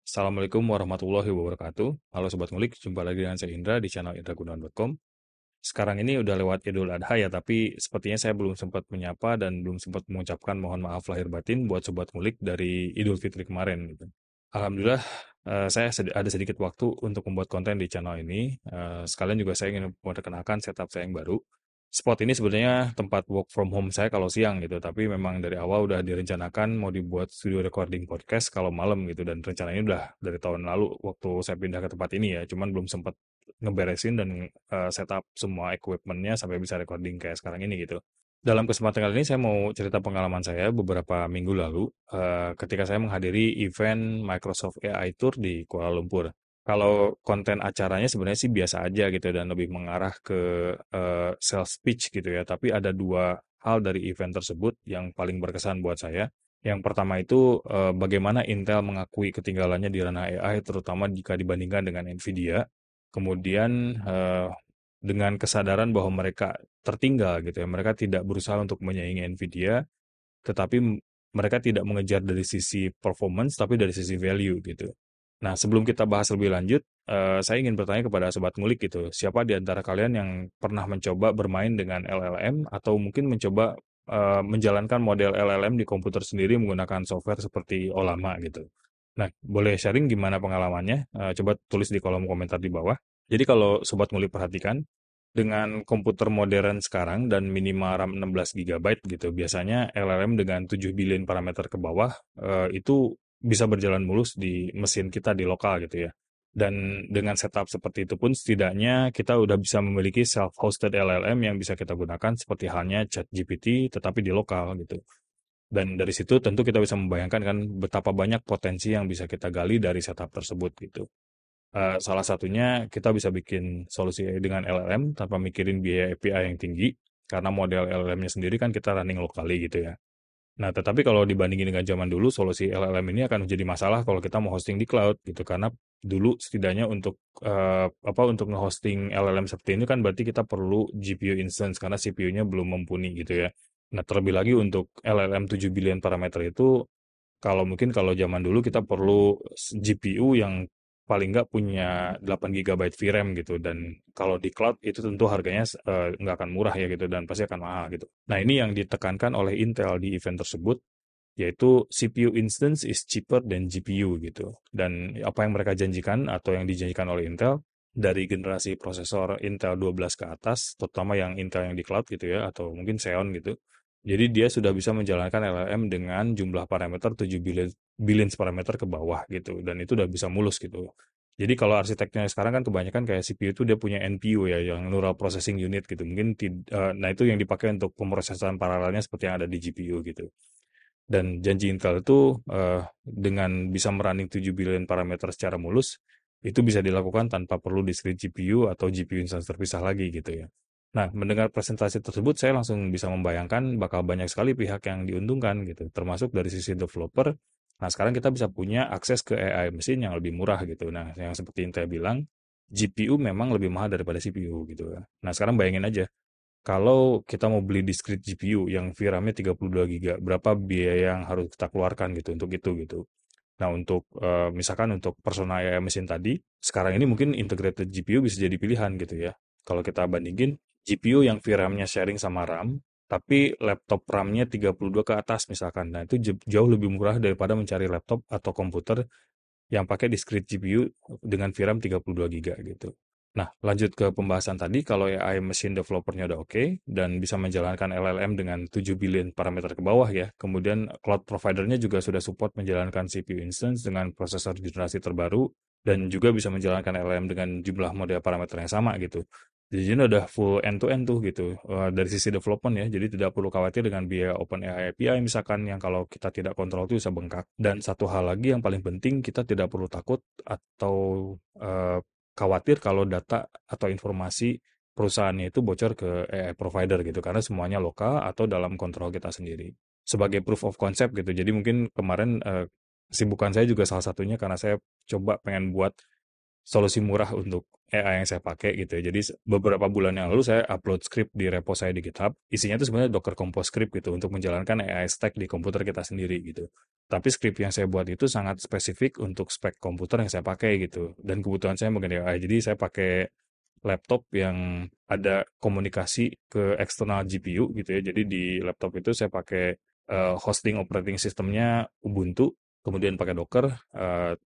Assalamualaikum warahmatullahi wabarakatuh. Halo Sobat Ngulik, jumpa lagi dengan saya Indra di channel indragunawan.com. Sekarang ini udah lewat Idul Adha ya, tapi sepertinya saya belum sempat menyapa dan belum sempat mengucapkan mohon maaf lahir batin buat Sobat Ngulik dari Idul Fitri kemarin gitu. Alhamdulillah, saya ada sedikit waktu untuk membuat konten di channel ini. Sekalian juga saya ingin memperkenalkan setup saya yang baru. Spot ini sebenarnya tempat work from home saya kalau siang gitu, tapi memang dari awal udah direncanakan mau dibuat studio recording podcast kalau malam gitu, dan rencananya udah dari tahun lalu waktu saya pindah ke tempat ini ya, cuman belum sempat ngeberesin dan setup semua equipment-nya sampai bisa recording kayak sekarang ini gitu. Dalam kesempatan kali ini saya mau cerita pengalaman saya beberapa minggu lalu ketika saya menghadiri event Microsoft AI Tour di Kuala Lumpur. Kalau konten acaranya sebenarnya sih biasa aja gitu dan lebih mengarah ke sales pitch gitu ya. Tapi ada dua hal dari event tersebut yang paling berkesan buat saya. Yang pertama itu bagaimana Intel mengakui ketinggalannya di ranah AI, terutama jika dibandingkan dengan Nvidia. Kemudian dengan kesadaran bahwa mereka tertinggal gitu ya. Mereka tidak berusaha untuk menyaingi Nvidia, tetapi mereka tidak mengejar dari sisi performance, tapi dari sisi value gitu. Nah, sebelum kita bahas lebih lanjut, saya ingin bertanya kepada Sobat Ngulik gitu, siapa di antara kalian yang pernah mencoba bermain dengan LLM atau mungkin mencoba menjalankan model LLM di komputer sendiri menggunakan software seperti Olama gitu. Nah, boleh sharing gimana pengalamannya? Coba tulis di kolom komentar di bawah. Jadi kalau Sobat Ngulik perhatikan, dengan komputer modern sekarang dan minimal RAM 16 GB gitu, biasanya LLM dengan 7 billion parameter ke bawah itu bisa berjalan mulus di mesin kita di lokal gitu ya. Dan dengan setup seperti itu pun setidaknya kita udah bisa memiliki self-hosted LLM yang bisa kita gunakan seperti halnya ChatGPT tetapi di lokal gitu. Dan dari situ tentu kita bisa membayangkan kan betapa banyak potensi yang bisa kita gali dari setup tersebut gitu. Salah satunya kita bisa bikin solusi dengan LLM tanpa mikirin biaya API yang tinggi, karena model LLM-nya sendiri kan kita running locally gitu ya. Nah, tetapi kalau dibandingin dengan zaman dulu, solusi LLM ini akan menjadi masalah kalau kita mau hosting di cloud gitu, karena dulu setidaknya untuk untuk nge-hosting LLM seperti ini kan berarti kita perlu GPU instance karena CPU-nya belum mumpuni gitu ya. Nah, terlebih lagi untuk LLM 7 billion parameter itu kalau zaman dulu kita perlu GPU yang paling nggak punya 8 GB VRAM gitu, dan kalau di cloud itu tentu harganya nggak akan murah ya gitu dan pasti akan mahal gitu. Nah, ini yang ditekankan oleh Intel di event tersebut, yaitu CPU instance is cheaper than GPU gitu. Dan apa yang mereka janjikan atau yang dijanjikan oleh Intel dari generasi prosesor Intel 12 ke atas, terutama yang Intel yang di cloud gitu ya, atau mungkin Xeon gitu. Jadi dia sudah bisa menjalankan LLM dengan jumlah parameter 7 billion parameter ke bawah gitu. Dan itu udah bisa mulus gitu. Jadi kalau arsitekturnya sekarang kan kebanyakan kayak CPU itu dia punya NPU ya, yang Neural Processing Unit gitu. Nah itu yang dipakai untuk pemrosesan paralelnya seperti yang ada di GPU gitu. Dan janji Intel itu dengan bisa merunning 7 billion parameter secara mulus, itu bisa dilakukan tanpa perlu discrete GPU atau GPU instance terpisah lagi gitu ya. Nah, mendengar presentasi tersebut, saya langsung bisa membayangkan bakal banyak sekali pihak yang diuntungkan gitu, termasuk dari sisi developer. Nah, sekarang kita bisa punya akses ke AI mesin yang lebih murah gitu. Nah, yang seperti Intel bilang, GPU memang lebih mahal daripada CPU gitu ya. Nah, sekarang bayangin aja, kalau kita mau beli discrete GPU yang VRAM-nya 32 GB, berapa biaya yang harus kita keluarkan gitu untuk itu gitu. Nah, untuk misalkan untuk personal AI mesin tadi, sekarang ini mungkin integrated GPU bisa jadi pilihan gitu ya. Kalau kita bandingin GPU yang VRAM-nya sharing sama RAM, tapi laptop RAM-nya 32 ke atas misalkan. Nah, itu jauh lebih murah daripada mencari laptop atau komputer yang pakai discrete GPU dengan VRAM 32 GB gitu. Nah, lanjut ke pembahasan tadi, kalau AI mesin developernya udah oke, dan bisa menjalankan LLM dengan 7 billion parameter ke bawah ya, kemudian cloud providernya juga sudah support menjalankan CPU instance dengan prosesor generasi terbaru, dan juga bisa menjalankan LLM dengan jumlah model parameter yang sama gitu. Jadi ini udah full end-to-end tuh gitu, dari sisi development ya, jadi tidak perlu khawatir dengan biaya OpenAI API misalkan yang kalau kita tidak kontrol itu bisa bengkak. Dan satu hal lagi yang paling penting, kita tidak perlu takut atau eh, khawatir kalau data atau informasi perusahaannya itu bocor ke AI provider gitu, karena semuanya lokal atau dalam kontrol kita sendiri. Sebagai proof of concept gitu, jadi mungkin kemarin kesibukan saya juga salah satunya karena saya coba pengen buat solusi murah untuk AI yang saya pakai gitu ya. Jadi beberapa bulan yang lalu saya upload script di repo saya di GitHub. Isinya itu sebenarnya Docker Compose script gitu untuk menjalankan AI stack di komputer kita sendiri gitu. Tapi skrip yang saya buat itu sangat spesifik untuk spek komputer yang saya pakai gitu. Dan kebutuhan saya mengenai AI. Jadi saya pakai laptop yang ada komunikasi ke eksternal GPU gitu ya. Jadi di laptop itu saya pakai hosting operating systemnya Ubuntu, kemudian pakai Docker,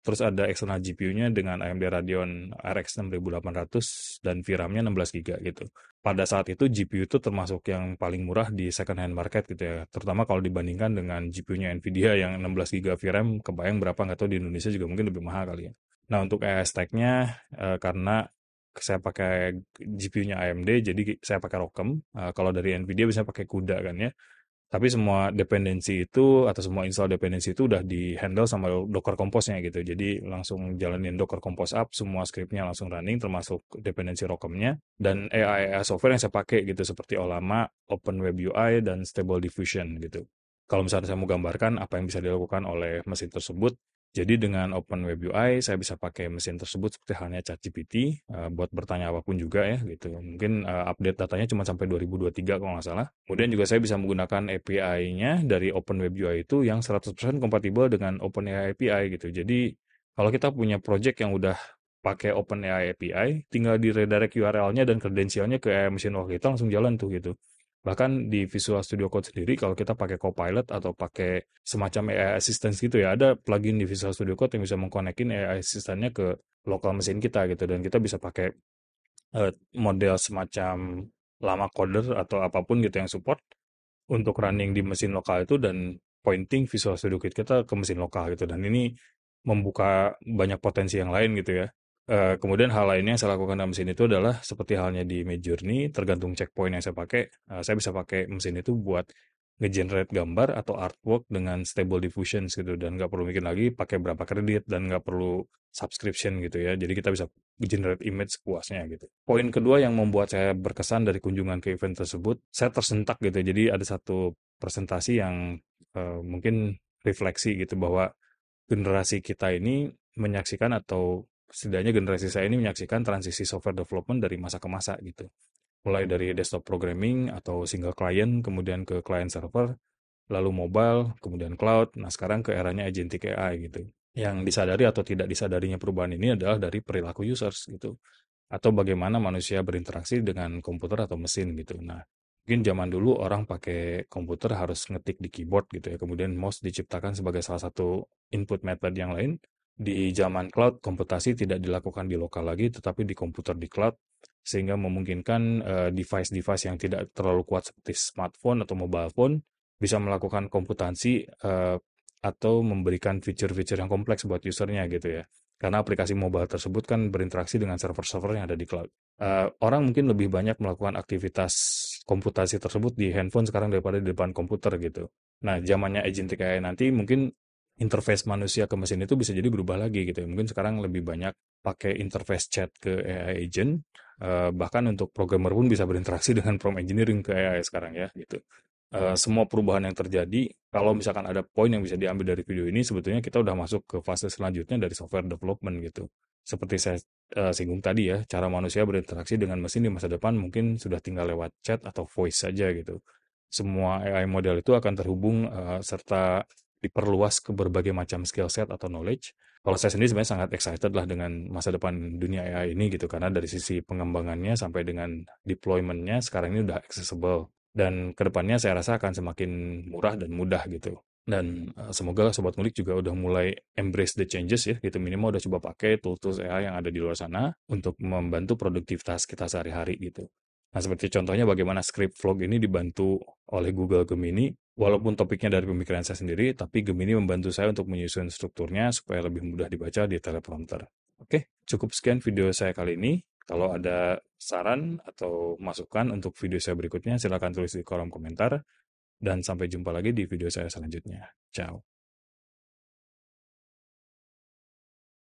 terus ada eksternal GPU-nya dengan AMD Radeon RX 6800 dan VRAM-nya 16 GB gitu. Pada saat itu GPU itu termasuk yang paling murah di second hand market gitu ya. Terutama kalau dibandingkan dengan GPU-nya Nvidia yang 16 GB VRAM, kebayang berapa nggak tahu di Indonesia juga mungkin lebih mahal kali ya. Nah untuk AI stack-nya karena saya pakai GPU-nya AMD, jadi saya pakai ROCm. Kalau dari Nvidia bisa pakai CUDA kan ya. Tapi semua dependensi itu atau semua install dependensi itu udah di-handle sama Docker Compose-nya gitu. Jadi langsung jalanin Docker Compose up, semua script-nya langsung running termasuk dependensi ROCm-nya dan AI software yang saya pakai gitu seperti Ollama, OpenWebUI dan Stable Diffusion gitu. Kalau misalnya saya mau gambarkan apa yang bisa dilakukan oleh mesin tersebut, jadi dengan OpenWebUI saya bisa pakai mesin tersebut seperti halnya ChatGPT buat bertanya apapun juga ya gitu. Mungkin update datanya cuma sampai 2023 kalau nggak salah. Kemudian juga saya bisa menggunakan API-nya dari OpenWebUI itu yang 100% kompatibel dengan OpenAI API gitu. Jadi kalau kita punya project yang udah pakai OpenAI API, tinggal di redirect URL-nya dan kredensialnya ke AI Machine Work kita langsung jalan tuh gitu. Bahkan di Visual Studio Code sendiri, kalau kita pakai Copilot atau pakai semacam AI Assistant gitu ya, ada plugin di Visual Studio Code yang bisa mengkonekin AI Assistant-nya ke lokal mesin kita gitu, dan kita bisa pakai model semacam Llama Coder atau apapun gitu yang support untuk running di mesin lokal itu dan pointing Visual Studio Code kita ke mesin lokal gitu, dan ini membuka banyak potensi yang lain gitu ya. Kemudian hal lainnya yang saya lakukan dalam mesin itu adalah seperti halnya di Midjourney, tergantung checkpoint yang saya pakai, saya bisa pakai mesin itu buat nge-generate gambar atau artwork dengan Stable Diffusion gitu, dan nggak perlu mikir lagi pakai berapa kredit dan nggak perlu subscription gitu ya. Jadi kita bisa generate image sepuasnya gitu. Poin kedua yang membuat saya berkesan dari kunjungan ke event tersebut, saya tersentak gitu. Jadi ada satu presentasi yang mungkin refleksi gitu bahwa generasi kita ini menyaksikan atau setidaknya generasi saya ini menyaksikan transisi software development dari masa ke masa gitu. Mulai dari desktop programming atau single client, kemudian ke client server, lalu mobile, kemudian cloud. Nah, sekarang ke eranya agentic AI gitu. Yang disadari atau tidak disadarinya perubahan ini adalah dari perilaku users gitu. Atau bagaimana manusia berinteraksi dengan komputer atau mesin gitu. Nah, mungkin zaman dulu orang pakai komputer harus ngetik di keyboard gitu ya. Kemudian mouse diciptakan sebagai salah satu input method yang lain. Di zaman cloud, komputasi tidak dilakukan di lokal lagi, tetapi di komputer di cloud, sehingga memungkinkan device-device yang tidak terlalu kuat seperti smartphone atau mobile phone bisa melakukan komputasi atau memberikan fitur-fitur yang kompleks buat usernya gitu ya. Karena aplikasi mobile tersebut kan berinteraksi dengan server-server yang ada di cloud. Orang mungkin lebih banyak melakukan aktivitas komputasi tersebut di handphone sekarang daripada di depan komputer gitu. Nah, zamannya agentic AI nanti mungkin interface manusia ke mesin itu bisa jadi berubah lagi gitu. Mungkin sekarang lebih banyak pakai interface chat ke AI agent, bahkan untuk programmer pun bisa berinteraksi dengan prompt engineering ke AI sekarang ya gitu. Semua perubahan yang terjadi, kalau misalkan ada poin yang bisa diambil dari video ini, sebetulnya kita udah masuk ke fase selanjutnya dari software development gitu. Seperti saya singgung tadi ya, cara manusia berinteraksi dengan mesin di masa depan mungkin sudah tinggal lewat chat atau voice saja gitu. Semua AI model itu akan terhubung serta diperluas ke berbagai macam skill set atau knowledge. Kalau saya sendiri sebenarnya sangat excited lah dengan masa depan dunia AI ini gitu, karena dari sisi pengembangannya sampai dengan deployment-nya sekarang ini udah accessible. Dan kedepannya saya rasa akan semakin murah dan mudah gitu. Dan semoga Sobat Ngulik juga udah mulai embrace the changes ya gitu. Minimal udah coba pakai tools-tools AI yang ada di luar sana untuk membantu produktivitas kita sehari-hari gitu. Nah, seperti contohnya bagaimana script vlog ini dibantu oleh Google Gemini. Walaupun topiknya dari pemikiran saya sendiri, tapi Gemini membantu saya untuk menyusun strukturnya supaya lebih mudah dibaca di teleprompter. Oke, cukup sekian video saya kali ini. Kalau ada saran atau masukan untuk video saya berikutnya, silakan tulis di kolom komentar. Dan sampai jumpa lagi di video saya selanjutnya. Ciao.